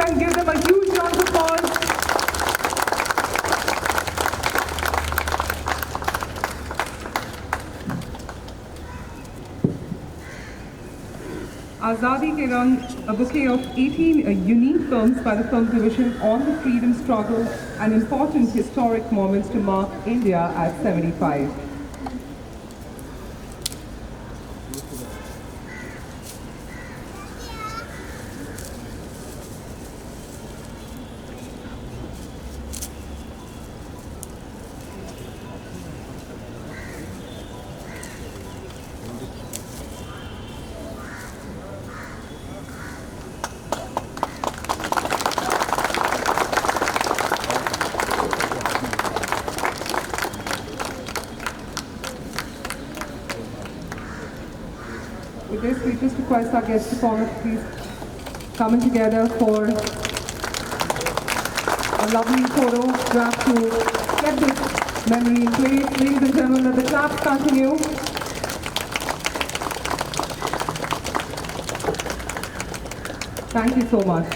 And give them a huge round of applause. Azadi Ke Rang, a bouquet of 18 unique films by the film division on the freedom struggle and important historic moments to mark India at 75. With this, we just request our guests to come up, please coming together for a lovely photograph to get this memory in place. Ladies and gentlemen, let the claps continue. Thank you so much.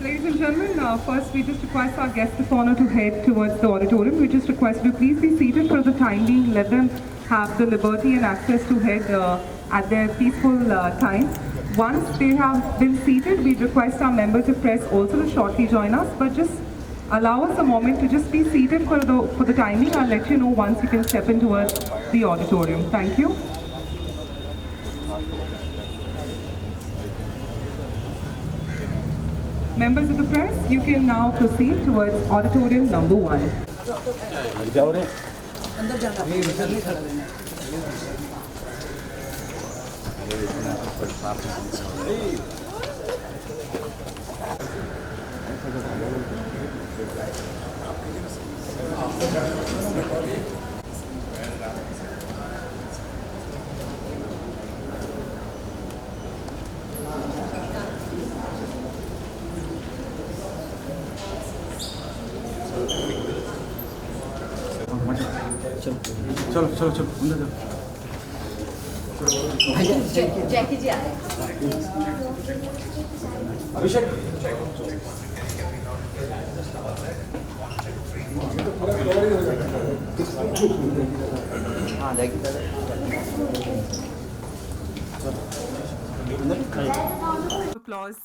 Ladies and gentlemen, first we just request our guests of honor to head towards the auditorium. We just request you to please be seated for the time being. Let them have the liberty and access to head at their peaceful time. Once they have been seated, we request our members of press also to shortly join us. But just allow us a moment to just be seated for the timing. I'll let you know once you can step in towards the auditorium. Thank you. Members of the press, you can now proceed towards auditorium number 1. चलो चलो चलो अंदर जाओ जैकी जी आ रहे अभिषेक हाँ जैकी Applause.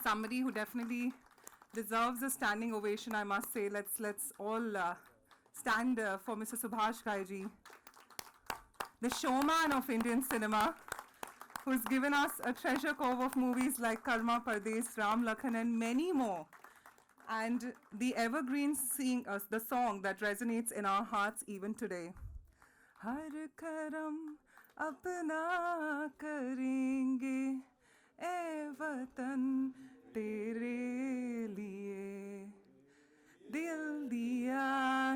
Somebody who definitely deserves a standing ovation, I must say. Let's all stand for Mr. Subhash Ghai, the showman of Indian cinema, who's given us a treasure trove of movies like Karma, Pardes, Ram Lakhan and many more. And the evergreen the song that resonates in our hearts even today. Har karam apna karenge, e watan tere liye. दिल दिया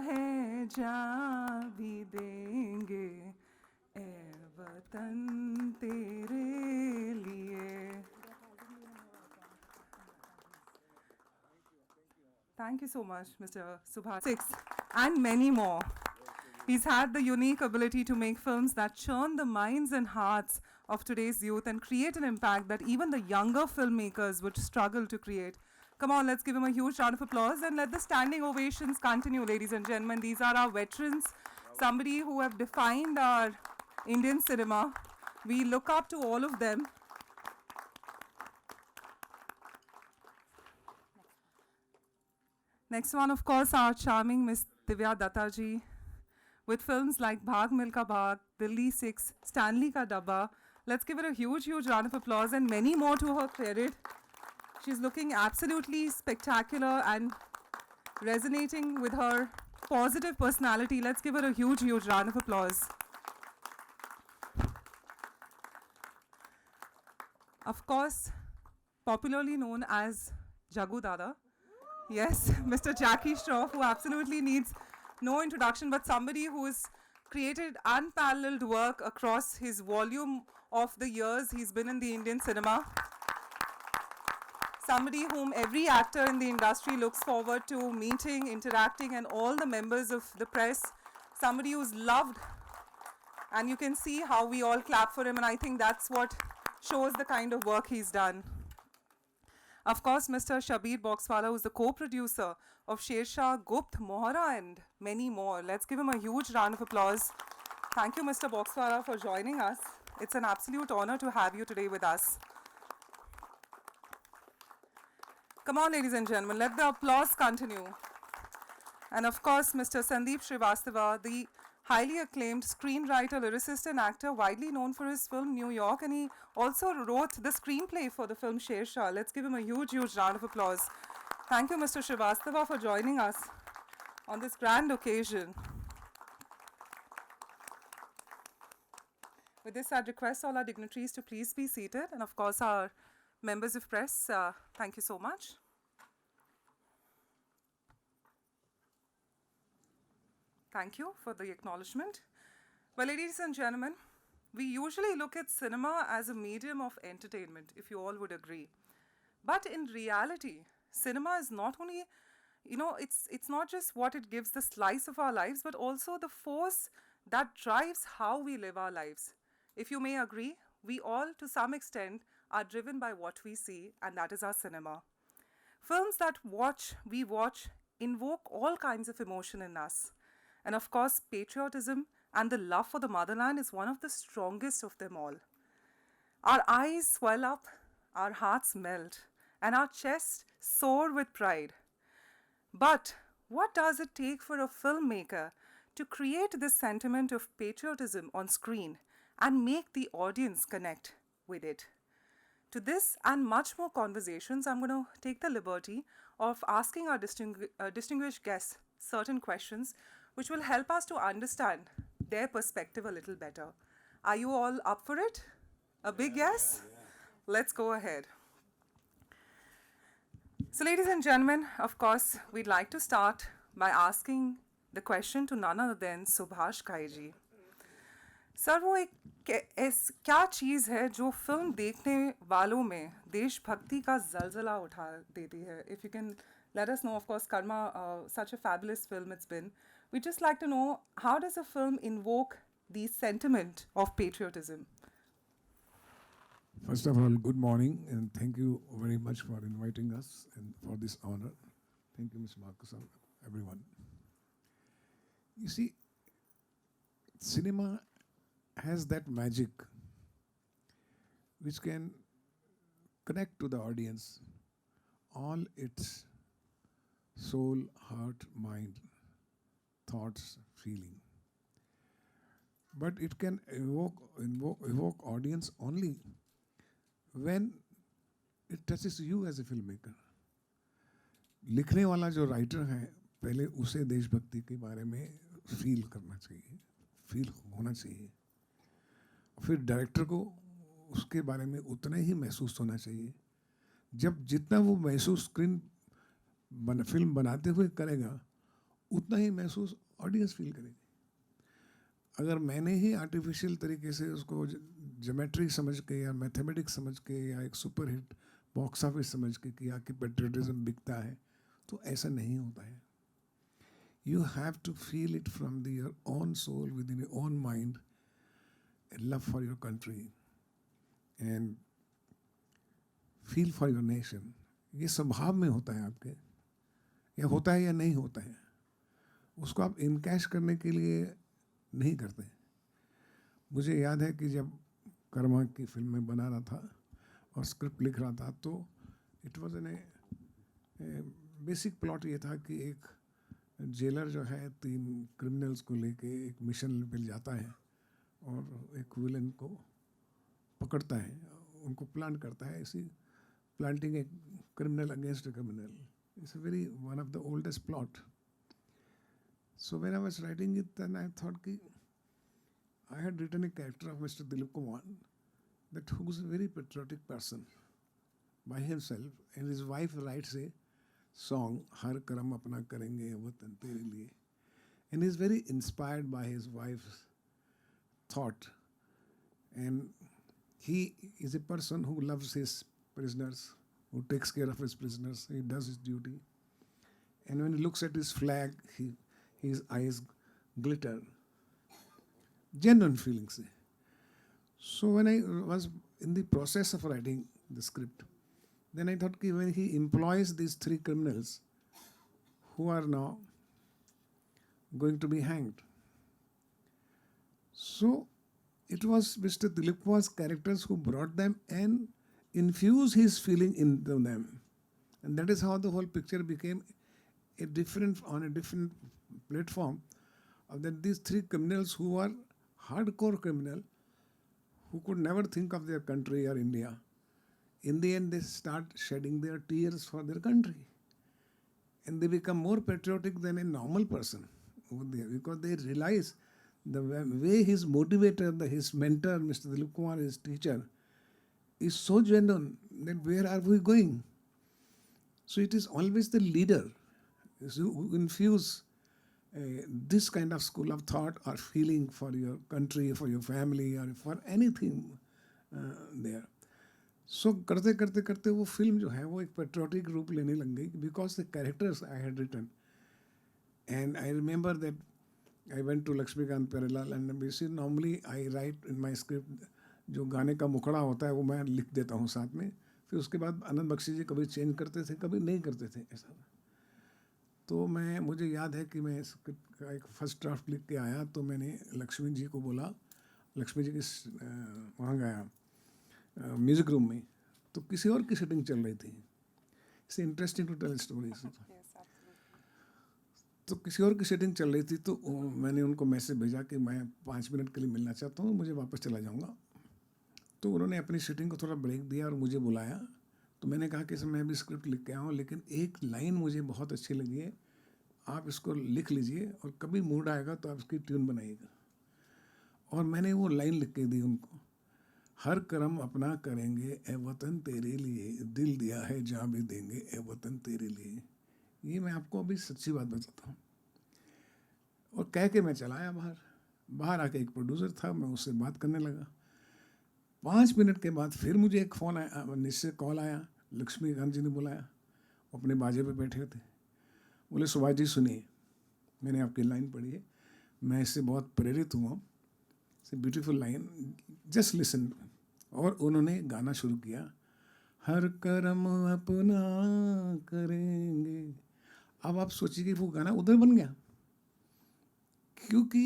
है जान भी देंगे ए वतन तेरे लिए. Thank you so much, Mr. Subhash. 6 and many more. He's had the unique ability to make films that churn the minds and hearts of today's youth and create an impact that even the younger filmmakers would struggle to create. Come on, let's give him a huge round of applause and let the standing ovations continue, ladies and gentlemen. These are our veterans, somebody who have defined our Indian cinema. We look up to all of them. Next one, of course, our charming Miss Divya Dutta ji, with films like Bhag Milka Bhag, Delhi 6, Stanley Ka Dabba, Let's give her a huge, huge round of applause and many more to her credit. She's looking absolutely spectacular and resonating with her positive personality. Let's give her a huge, huge round of applause. Of course, popularly known as Jagu Dada. Yes, Mr. Jackie Shroff, who absolutely needs no introduction, but somebody who has created unparalleled work across his volume of the years he's been in the Indian cinema. Somebody whom every actor in the industry looks forward to meeting, interacting, and all the members of the press. Somebody who's loved, and you can see how we all clap for him, and I think that's what shows the kind of work he's done. Of course, Mr. Shabir Boxwala, who's the co-producer of Shershah, Gupt, Mohra, and many more. Let's give him a huge round of applause. Thank you, Mr. Boxwala, for joining us. It's an absolute honor to have you today with us. Come on, ladies and gentlemen, let the applause continue. And of course, Mr. Sandeep Srivastava, the highly acclaimed screenwriter, lyricist, and actor, widely known for his film New York, and he also wrote the screenplay for the film Shershah. Let's give him a huge, huge round of applause. Thank you, Mr. Srivastava, for joining us on this grand occasion. With this, I'd request all our dignitaries to please be seated, and of course, our members of press, thank you so much. Thank you for the acknowledgement. Well, ladies and gentlemen, we usually look at cinema as a medium of entertainment, if you all would agree. But in reality, cinema is not only, it's not just what it gives the slice of our lives, but also the force that drives how we live our lives. If you may agree, we all, to some extent, are driven by what we see, and that is our cinema. Films that we watch, invoke all kinds of emotion in us. And of course, patriotism and the love for the motherland is one of the strongest of them all. Our eyes swell up, our hearts melt, and our chests soar with pride. But what does it take for a filmmaker to create this sentiment of patriotism on screen and make the audience connect with it? To this and much more conversations, I'm going to take the liberty of asking our distinguished guests certain questions which will help us to understand their perspective a little better. Are you all up for it? A big yes? Yeah. Let's go ahead. So, ladies and gentlemen, of course, we'd like to start by asking the question to none other than Subhash Ghai ji. Sir वो एक क्या चीज़ है जो film देखने वालों में देशभक्ति का जलजला उठा देती है? If you can let us know, of course, Karma, such a fabulous film it's been. We'd just like to know, how does a film invoke the sentiment of patriotism? First of all, good morning, and thank you very much for inviting us and for this honor. Thank you, Ms. Marcus, and everyone. You see, cinema has that magic which can connect to the audience, all its soul, heart, mind, thoughts, feeling. But it can evoke audience only when it touches you as a filmmaker. लिखने वाला जो writer है, पहले उसे देशभक्ति के बारे में फील करना चाहिए, फील होना चाहिए. फिर डायरेक्टर को उसके बारे में उतना ही महसूस होना चाहिए. जब जितना वो महसूस फिल्म बनाते हुए करेगा, उतना ही महसूस ऑडियंस फील करेगी. अगर मैंने ही आर्टिफिशियल तरीके से उसको ज्योमेट्री समझ के या मैथमेटिक्स समझ के या एक सुपर हिट बॉक्स ऑफिस समझ के किया कि पेट्रियटिज्म बिकता है, तो ऐसा नहीं होता है. You have to feel it from your own soul, within your own mind, love for your country and feel for your nation. ये स्वभाव में होता है आपके, या होता है या नहीं होता है. उसको आप इनकैश करने के लिए नहीं करते. मुझे याद है कि जब कर्मा की फिल्म में बना रहा था और स्क्रिप्ट लिख रहा था, तो it was an basic plot ये था कि एक जेलर जो है 3 क्रिमिनल्स को लेके एक मिशन पे जाता है और एक विलन को पकड़ता है, उनको प्लांट करता है, ऐसी planting a criminal against a criminal. It's a very one of the oldest plot. So when I was writing it, then I thought ki I had written a character of Mr. Dilip Kumar that who's a very patriotic person by himself, and his wife writes a song, Har Karam Apna Karenge Watan Tere Liye, and he's very inspired by his wife's thought, and he is a person who loves his prisoners, who takes care of his prisoners, he does his duty, and when he looks at his flag, his eyes glitter, genuine feelings. So when I was in the process of writing the script, then I thought when he employs these three criminals who are now going to be hanged, so it was Mr. Dilip Kumar's characters who brought them and infused his feeling into them, and that is how the whole picture became on a different platform. Of that these three criminals who are hardcore criminal, who could never think of their country or India, in the end they start shedding their tears for their country, and they become more patriotic than a normal person over there, because they realize the way his motivator, his mentor, Mr. Dilip Kumar, his teacher, is so genuine that where are we going? So it is always the leader who infuse this kind of school of thought or feeling for your country, for your family, or for anything there. So करते करते करते वो film जो है वो एक patriotic रूप लेने लग गई, because the characters I had written, and I remember that I went to Lakshmikant Perilal, and basically normally I write in my script जो गाने का मुखड़ा होता है वो मैं लिख देता हूँ साथ में, फिर उसके बाद आनंद बख्शी जी कभी चेंज करते थे कभी नहीं करते थे ऐसा. तो मुझे याद है कि मैं स्क्रिप्ट का एक फर्स्ट ड्राफ्ट लिख के आया, तो मैंने लक्ष्मी जी को बोला, लक्ष्मी जी के वहाँ गया म्यूज़िक रूम में, तो किसी और की सेटिंग चल रही थी. It's interesting to tell stories. तो किसी और की सेटिंग चल रही थी, तो मैंने उनको मैसेज भेजा कि मैं 5 मिनट के लिए मिलना चाहता हूँ, मुझे वापस चला जाऊँगा. तो उन्होंने अपनी सेटिंग को थोड़ा ब्रेक दिया और मुझे बुलाया. तो मैंने कहा कि सर मैं भी स्क्रिप्ट लिख के आया हूँ, लेकिन एक लाइन मुझे बहुत अच्छी लगी है, आप इसको लिख लीजिए और कभी मूड आएगा तो आप इसकी ट्यून बनाइएगा. और मैंने वो लाइन लिख के दी उनको, हर कर्म अपना करेंगे ए वतन तेरे लिए, दिल दिया है जहाँ भी देंगे ए वतन तेरे लिए. ये मैं आपको अभी सच्ची बात बताता हूँ. और कह के मैं चला आया बाहर आके एक प्रोड्यूसर था, मैं उससे बात करने लगा. 5 मिनट के बाद फिर मुझे एक फ़ोन आया, निश्चय कॉल आया, लक्ष्मीकांत जी ने बुलाया, अपने बाजे पे बैठे थे. बोले सुभाष जी सुनिए, मैंने आपकी लाइन पढ़ी है, मैं इससे बहुत प्रेरित हुआ, it's beautiful line, just listen. और उन्होंने गाना शुरू किया, हर कर्म अपना करेंगे. अब आप सोचिए कि वो गाना उधर बन गया, क्योंकि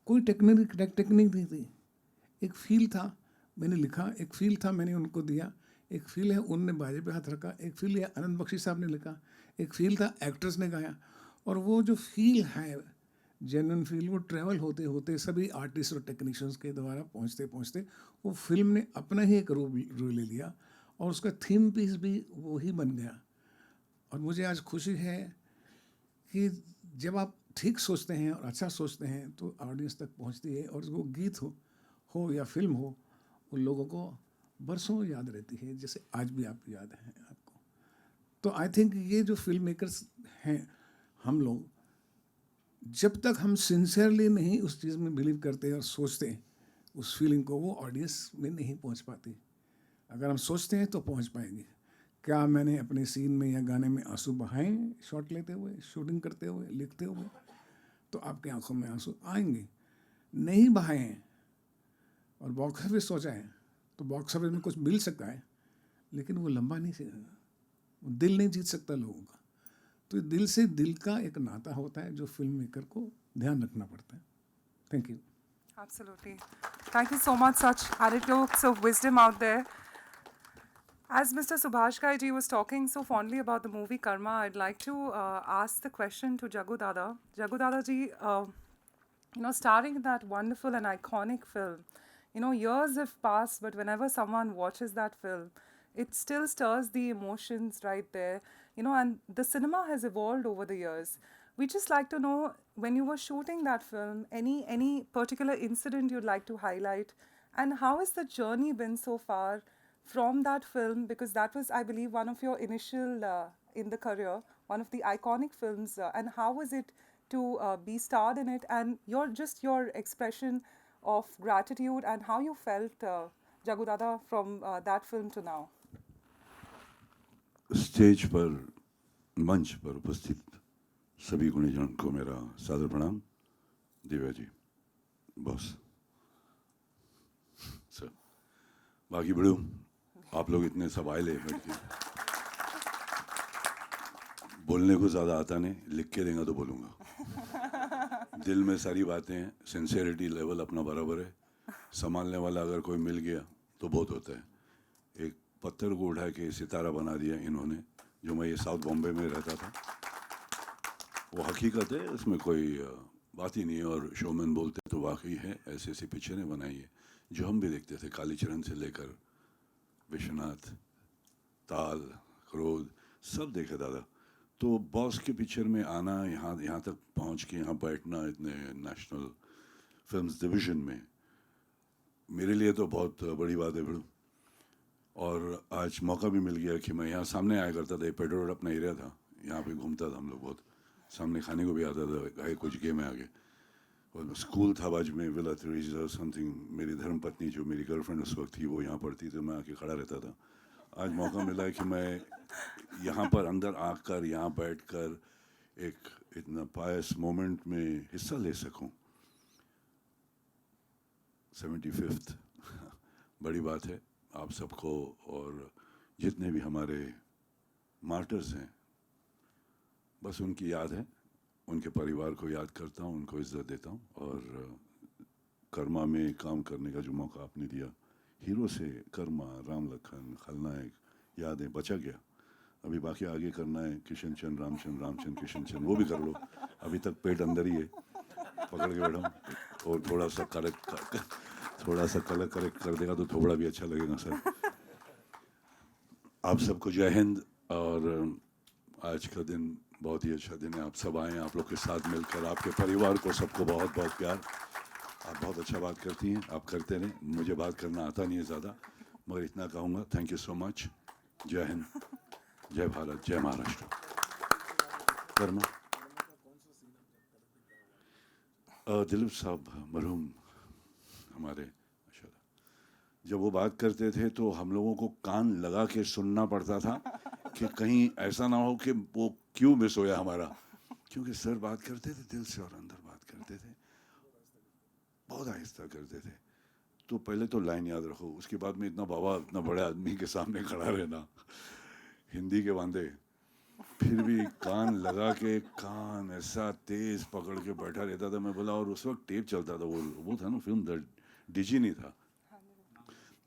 कोई टेक्निक नहीं थी. एक फील था, मैंने लिखा, एक फील था मैंने उनको दिया, एक फील है उनने बाजे पे हाथ रखा, एक फील है आनंद बख्शी साहब ने लिखा, एक फील था एक्टर्स ने गाया. और वो जो फील है जेन्युइन फील, वो ट्रैवल होते होते सभी आर्टिस्ट और टेक्नीशियंस के द्वारा पहुँचते पहुँचते वो फिल्म ने अपना ही एक रूप ले लिया, और उसका थीम पीस भी वो ही बन गया. और मुझे आज खुशी है कि जब आप ठीक सोचते हैं और अच्छा सोचते हैं तो ऑडियंस तक पहुंचती है, और वो गीत हो या फिल्म हो, उन लोगों को बरसों याद रहती है, जैसे आज भी आप याद हैं आपको. तो आई थिंक ये जो फिल्म मेकर्स हैं हम लोग, जब तक हम सिंसियरली नहीं उस चीज़ में बिलीव करते और सोचते उस फीलिंग को, वो ऑडियंस में नहीं पहुंच पाती. अगर हम सोचते हैं तो पहुंच पाएंगे. क्या मैंने अपने सीन में या गाने में आंसू बहाए शॉट लेते हुए, शूटिंग करते हुए, लिखते हुए, तो आपकी आंखों में आंसू आएंगे. नहीं बहाए हैं और बॉक्स ऑफिस सोचा है, तो बॉक्स ऑफिस में कुछ मिल सकता है, लेकिन वो लंबा नहीं चलेगा, वो दिल नहीं जीत सकता लोगों का. तो दिल से दिल का एक नाता होता है जो फिल्म मेकर को ध्यान रखना पड़ता है. Thank you. Absolutely. Thank you so much. Such anecdotes of wisdom out there. As Mr. Subhash Ghai ji was talking so fondly about the movie Karma, I'd like to ask the question to Jagu Dada. Jagu Dada ji, starring in that wonderful and iconic film, years have passed, but whenever someone watches that film, it still stirs the emotions right there. And the cinema has evolved over the years. We just like to know, when you were shooting that film, any particular incident you'd like to highlight, and how has the journey been so far from that film? Because that was, I believe, one of your initial in the career, one of the iconic films. And how was it to be starred in it, and your expression of gratitude and how you felt, Jagudada, from that film to now? Stage पर मंच पर उपस्थित सभी गुणीजन को मेरा सादर प्रणाम। Divya ji, boss sir, बाकी बड़ू, आप लोग इतने सब आए ले बैठ के, बोलने को ज़्यादा आता नहीं, लिख के देंगे तो बोलूँगा। दिल में सारी बातें हैं, सिंसेरिटी लेवल अपना बराबर है, संभालने वाला अगर कोई मिल गया तो बहुत होता है। एक पत्थर को उठा के सितारा बना दिया इन्होंने, जो मैं ये साउथ बॉम्बे में रहता था, वो हकीकत है, उसमें कोई बात ही नहीं है। और शोमैन बोलते तो वाकई है, ऐसी ऐसी पिक्चरें बनाई है जो हम भी देखते थे, कालीचरण से लेकर विश्वनाथ, ताल, क्रोध, सब देखे दादा। तो बॉस के पिक्चर में आना, यहाँ तक पहुँच के यहाँ बैठना इतने नेशनल फिल्म्स डिवीज़न में, मेरे लिए तो बहुत बड़ी बात है बड़ू। और आज मौका भी मिल गया कि मैं यहाँ सामने आया करता था, ये पेट्रोल रोड अपना एरिया था, यहाँ पे घूमता था हम लोग, बहुत सामने खाने को भी आता था, आए कुछ गेम में आगे। और स्कूल था बाजू में, विला थ्रीजा समथिंग, मेरी धर्मपत्नी जो मेरी गर्लफ्रेंड उस वक्त थी वो यहाँ पढ़ती थी, मैं आके खड़ा रहता था। आज मौका मिला है कि मैं यहाँ पर अंदर आकर, यहाँ बैठकर एक इतना पायस मोमेंट में हिस्सा ले सकूं। 75th बड़ी बात है आप सबको, और जितने भी हमारे मार्टर्स हैं, बस उनकी याद है, उनके परिवार को याद करता हूँ, उनको इज्जत देता हूँ। और कर्मा में काम करने का जो मौका आपने दिया, हीरो से कर्मा, राम लखन, खलनायक, याद है, बचा गया। अभी बाकी आगे करना है, किशन चंद, रामचंद किशन चंद, वो भी कर लो, अभी तक पेट अंदर ही है, पकड़ के बैठा हूँ। और थोड़ा सा कलर करेक्ट कर देगा तो थोड़ा भी अच्छा लगेगा सर। आप सबको जय हिंद। और आज का दिन बहुत ही अच्छा दिन है, आप सब आए हैं, आप लोग के साथ मिलकर, आपके परिवार को सबको बहुत बहुत प्यार। आप बहुत अच्छा बात करती हैं, आप करते रहें, मुझे बात करना आता नहीं है ज़्यादा, मगर इतना कहूँगा, थैंक यू सो मच। जय हिंद, जय भारत, जय महाराष्ट्र। कर्मा दिलीप साहब मरहूम हमारे, जब वो बात करते थे तो हम लोगों को कान लगा के सुनना पड़ता था कि कहीं ऐसा ना हो कि वो क्यों मिस होया हमारा, क्योंकि सर बात करते थे दिल से और अंदर बात करते थे, बहुत आहिस्ता करते थे। तो पहले तो लाइन याद रखो, उसके बाद में इतना बाबा, इतना बड़े आदमी के सामने खड़ा रहना, हिंदी के वांदे, फिर भी कान लगा के, कान ऐसा तेज पकड़ के बैठा रहता था। मैं बोला, और उस वक्त टेप चलता था, वो था ना फिल्म, डिजी नहीं था,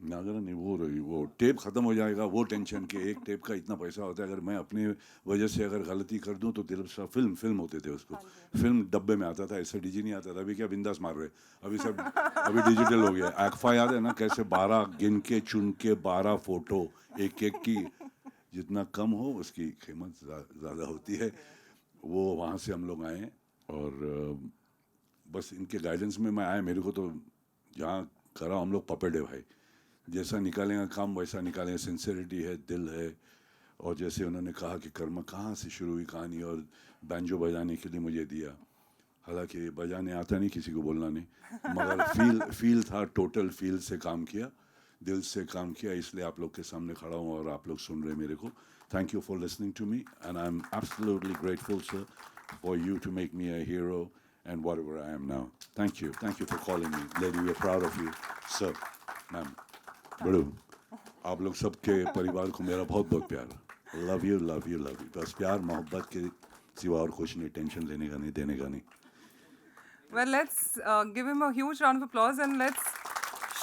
नागर नहीं, वो टेप ख़त्म हो जाएगा, वो टेंशन के, एक टेप का इतना पैसा होता है, अगर मैं अपनी वजह से अगर गलती कर दूं तो दिल सा फिल्म होते थे उसको, फिल्म डब्बे में आता था, ऐसे डीजी नहीं आता था। अभी क्या बिंदास मार रहे, अभी सब अभी डिजिटल हो गया। एक्फा याद है ना, कैसे 12 गिन के चुन के 12 फोटो, एक एक की, जितना कम हो उसकी कीमत ज़्यादा होती है। वो वहाँ से हम लोग आए, और बस इनके गाइडेंस में मैं आया। मेरे को तो जहाँ करा हम लोग पपेट है भाई, जैसा निकालेंगे काम वैसा निकालेंगे, सिंसेरिटी है, दिल है। और जैसे उन्होंने कहा कि कर्मा कहाँ से शुरू हुई कहानी, और बैंजो बजाने के लिए मुझे दिया, हालांकि बजाने आता नहीं, किसी को बोलना नहीं, मगर फील था, टोटल फील से काम किया, दिल से काम किया, इसलिए आप लोग के सामने खड़ा हूँ और आप लोग सुन रहे मेरे को। Thank you for listening to me, and I am absolutely grateful sir for you to make me a hero and whatever I am now. Thank you for calling me, lady. We are proud of you, sir, ma'am. बड़ू, आप लोग सबके परिवार को मेरा बहुत बहुत प्यार। Love you. बस प्यार मोहब्बत के सिवा और कुछ नहीं, टेंशन लेने का नहीं, देने का नहीं। Well, let's give him a huge round of applause, and let's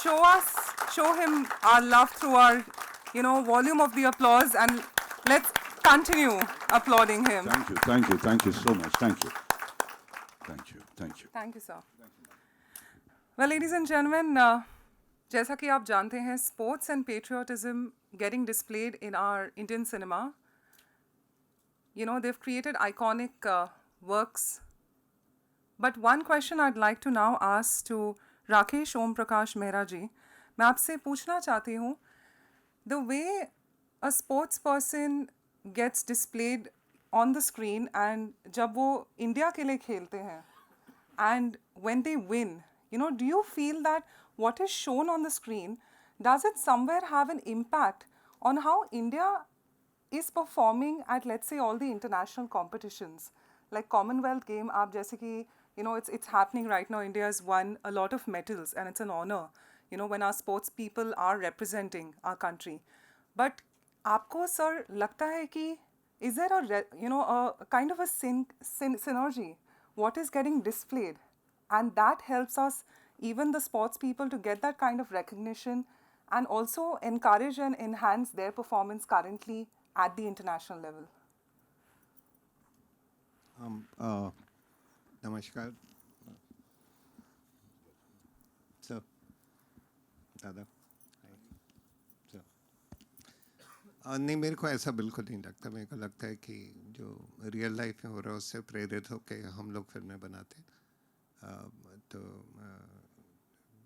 show him our love through our, volume of the applause, and let's continue applauding him. Thank you so much. Thank you. Thank you, sir. Well, ladies and gentlemen, जैसा कि आप जानते हैं, sports and patriotism getting displayed in our Indian cinema, you know, they've created iconic works. But one question I'd like to now ask to Rakeysh Omprakash Mehra ji, मैं आपसे पूछना चाहती हूँ, the way a sports person gets displayed on the screen and जब वो India के लिए खेलते हैं, and when they win, you know, do you feel that what is shown on the screen, does it somewhere have an impact on how India is performing at, let's say, all the international competitions like Commonwealth game? आप जैसे कि, you know, it's happening right now. India has won a lot of medals and it's an honor, you know, when our sports people are representing our country. But आपको sir लगता है कि is there a you know, a kind of a synergy what is getting displayed, and that helps us, even the sports people, to get that kind of recognition and also encourage and enhance their performance currently at the international level? नमस्कार sir, दादा। नहीं, मेरे को ऐसा बिल्कुल नहीं लगता। मेरे को लगता है कि जो रियल लाइफ में हो रहा है उससे प्रेरित होकर हम लोग फिल्में बनाते हैं। तो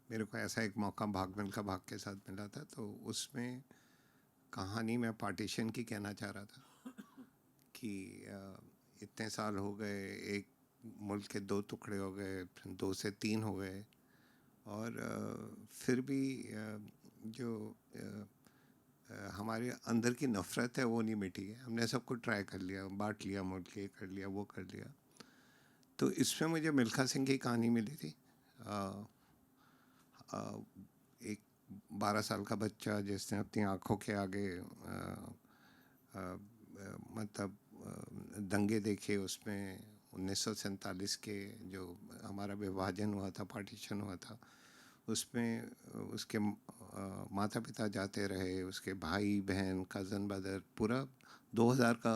मेरे को ऐसा एक मौका भाग मिल्खा भाग के साथ मिला था, तो उसमें कहानी मैं पार्टीशन की कहना चाह रहा था कि इतने साल हो गए, एक मुल्क के दो टुकड़े हो गए, फिर 2 से 3 हो गए, और फिर भी जो हमारे अंदर की नफ़रत है वो नहीं मिटी है। हमने सब कुछ ट्राई कर लिया, बांट लिया मुल्क, ये कर लिया, वो कर लिया। तो इसमें मुझे मिल्खा सिंह की कहानी मिली थी। एक 12 साल का बच्चा जिसने अपनी आँखों के आगे मतलब दंगे देखे, उसमें 1947 के जो हमारा विभाजन हुआ था, पार्टीशन हुआ था, उसमें उसके माता पिता जाते रहे, उसके भाई बहन, कज़न ब्रदर, पूरा 2000 का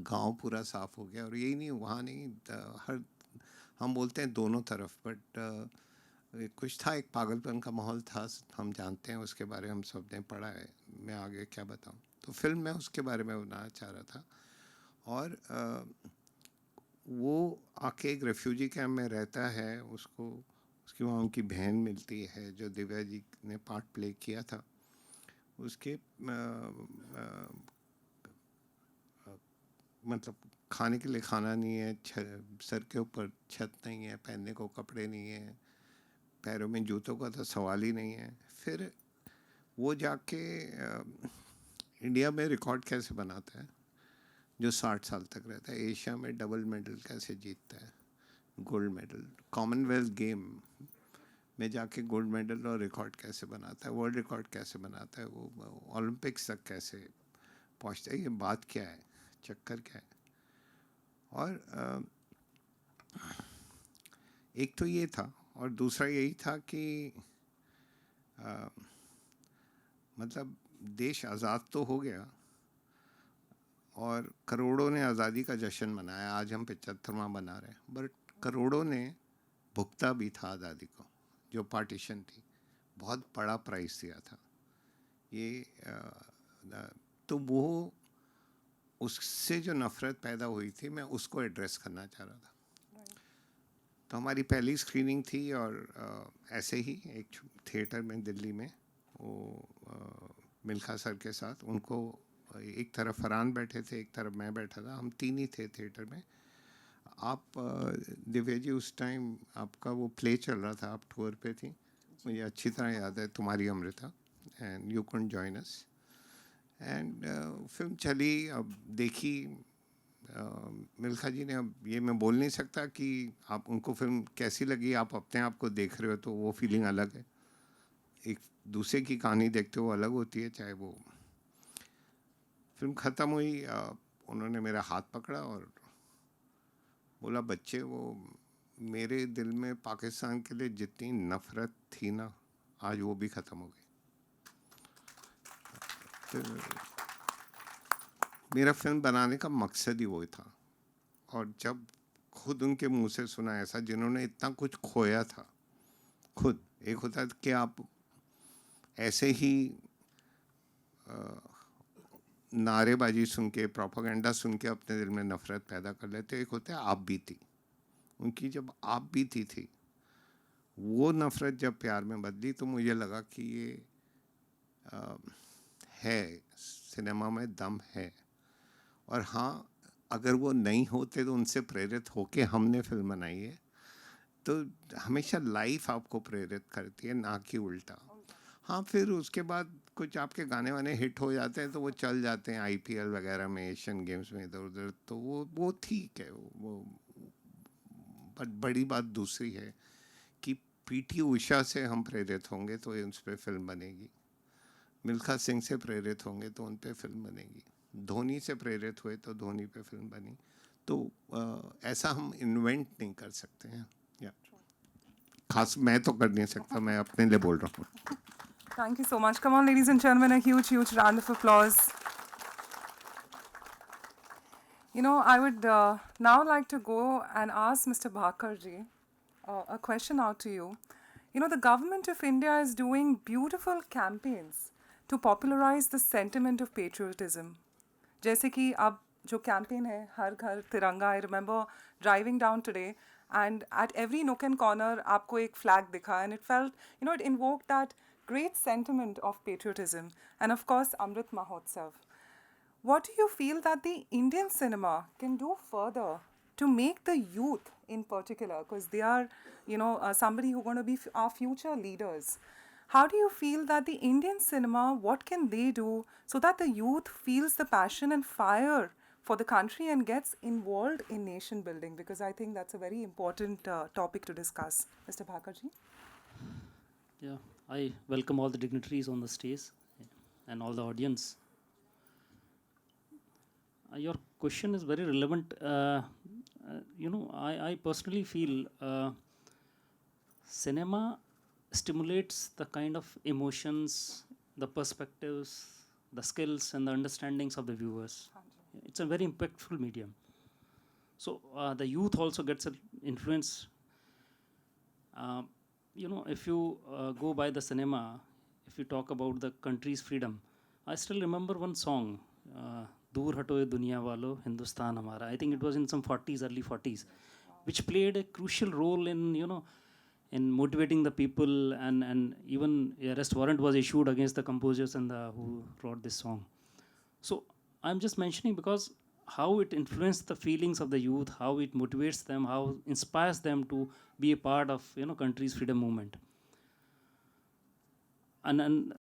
गांव पूरा साफ़ हो गया। और यही नहीं, वहाँ नहीं, हर हम बोलते हैं दोनों तरफ, बट कुछ था, एक पागलपन का माहौल था, हम जानते हैं उसके बारे में, हम सब ने पढ़ा है, मैं आगे क्या बताऊं। तो फिल्म में उसके बारे में बनाना चाह रहा था। और वो आके एक रेफ्यूजी कैंप में रहता है, उसको उसकी वहाँ उनकी बहन मिलती है जो दिव्या जी ने पार्ट प्ले किया था। उसके मतलब खाने के लिए खाना नहीं है, सर के ऊपर छत नहीं है, पहनने को कपड़े नहीं है, पैरों में जूतों का तो सवाल ही नहीं है। फिर वो जाके इंडिया में रिकॉर्ड कैसे बनाता है, जो 60 साल तक रहता है, एशिया में डबल मेडल कैसे जीतता है, गोल्ड मेडल, कॉमनवेल्थ गेम में जाके गोल्ड मेडल और रिकॉर्ड कैसे बनाता है, वर्ल्ड रिकॉर्ड कैसे बनाता है, वो ओलंपिक्स तक कैसे पहुंचता है, ये बात क्या है, चक्कर क्या है। और एक तो ये था, और दूसरा यही था कि मतलब देश आज़ाद तो हो गया और करोड़ों ने आज़ादी का जश्न मनाया, आज हम 75वां मना रहे हैं, बट करोड़ों ने भुगता भी था आज़ादी को। जो पार्टीशन थी, बहुत बड़ा प्राइस दिया था ये। तो वो उससे जो नफ़रत पैदा हुई थी, मैं उसको एड्रेस करना चाह रहा था। तो हमारी पहली स्क्रीनिंग थी, और ऐसे ही एक थिएटर में दिल्ली में, वो मिल्खा सर के साथ, उनको एक तरफ फरहान बैठे थे, एक तरफ मैं बैठा था, हम 3 ही थे थिएटर में। आप दिव्या जी उस टाइम आपका वो प्ले चल रहा था, आप टूर पे थी, मुझे अच्छी तरह याद है, तुम्हारी Amrita, and you couldn't join us. And film चली, अब देखी मिल्खा जी ने। अब ये मैं बोल नहीं सकता कि आप उनको फिल्म कैसी लगी, आप अपने आप को देख रहे हो तो वो फीलिंग अलग है, एक दूसरे की कहानी देखते हो अलग होती है। चाहे वो फिल्म ख़त्म हुई, उन्होंने मेरा हाथ पकड़ा और बोला, बच्चे, वो मेरे दिल में पाकिस्तान के लिए जितनी नफ़रत थी ना, आज वो भी ख़त्म हो गई। तो मेरा फिल्म बनाने का मकसद ही वो था। और जब खुद उनके मुंह से सुना ऐसा, जिन्होंने इतना कुछ खोया था खुद, एक होता है कि आप ऐसे ही नारेबाजी सुन के, प्रोपागेंडा सुन के अपने दिल में नफ़रत पैदा कर लेते। एक होता है आप बीती, उनकी जब आप बीती थी, वो नफ़रत जब प्यार में बदली तो मुझे लगा कि ये है, सिनेमा में दम है। और हाँ, अगर वो नहीं होते तो उनसे प्रेरित होके हमने फिल्म बनाई है, तो हमेशा लाइफ आपको प्रेरित करती है, ना कि उल्टा। हाँ, फिर उसके बाद कुछ आपके गाने वाने हिट हो जाते हैं तो वो चल जाते हैं IPL वगैरह में, एशियन गेम्स में, इधर उधर, तो वो ठीक है। वो बट बड़ी बात दूसरी है कि PT उषा से हम प्रेरित होंगे तो उस पर फिल्म बनेगी, मिल्खा सिंह से प्रेरित होंगे तो उन पे फिल्म बनेगी, धोनी से प्रेरित हुए तो धोनी पे फिल्म बनी। तो ऐसा हम इन्वेंट नहीं कर सकते हैं, या खास मैं तो कर नहीं सकता, मैं अपने लिए बोल रहा हूँ। Thank you so much. Come on, ladies and gentlemen, a huge, huge round of applause. You know, I would now like to go and ask Mr. Bhakarji a question out to you. You know, the government of India is doing beautiful campaigns to popularize the sentiment of patriotism. जैसे कि अब जो campaign है हर घर तिरंगा, I remember driving down today and at every nook and corner आपको एक flag दिखा, and it felt, you know, it invoked that great sentiment of patriotism, and of course Amrit Mahotsav. What do you feel that the Indian cinema can do further to make the youth in particular, because they are, you know, somebody who are going to be our future leaders. How do you feel that the Indian cinema, what can they do so that the youth feels the passion and fire for the country and gets involved in nation building? Because I think that's a very important topic to discuss. Mr. Bhakarji? Yeah, I welcome all the dignitaries on the stage and all the audience. Your question is very relevant. You know, I personally feel cinema stimulates the kind of emotions, the perspectives, the skills, and the understandings of the viewers. It's a very impactful medium. So the youth also gets an influence. You know, if you go by the cinema, if you talk about the country's freedom, I still remember one song, Dur Hato Ye Duniya Walo, Hindustan Hamara. I think it was in some 40s, early 40s, which played a crucial role in, you know, in motivating the people, and even arrest warrant was issued against the composers and who wrote this song. So I'm just mentioning because how it influenced the feelings of the youth, how it motivates them, how inspires them to be a part of, you know, country's freedom movement. And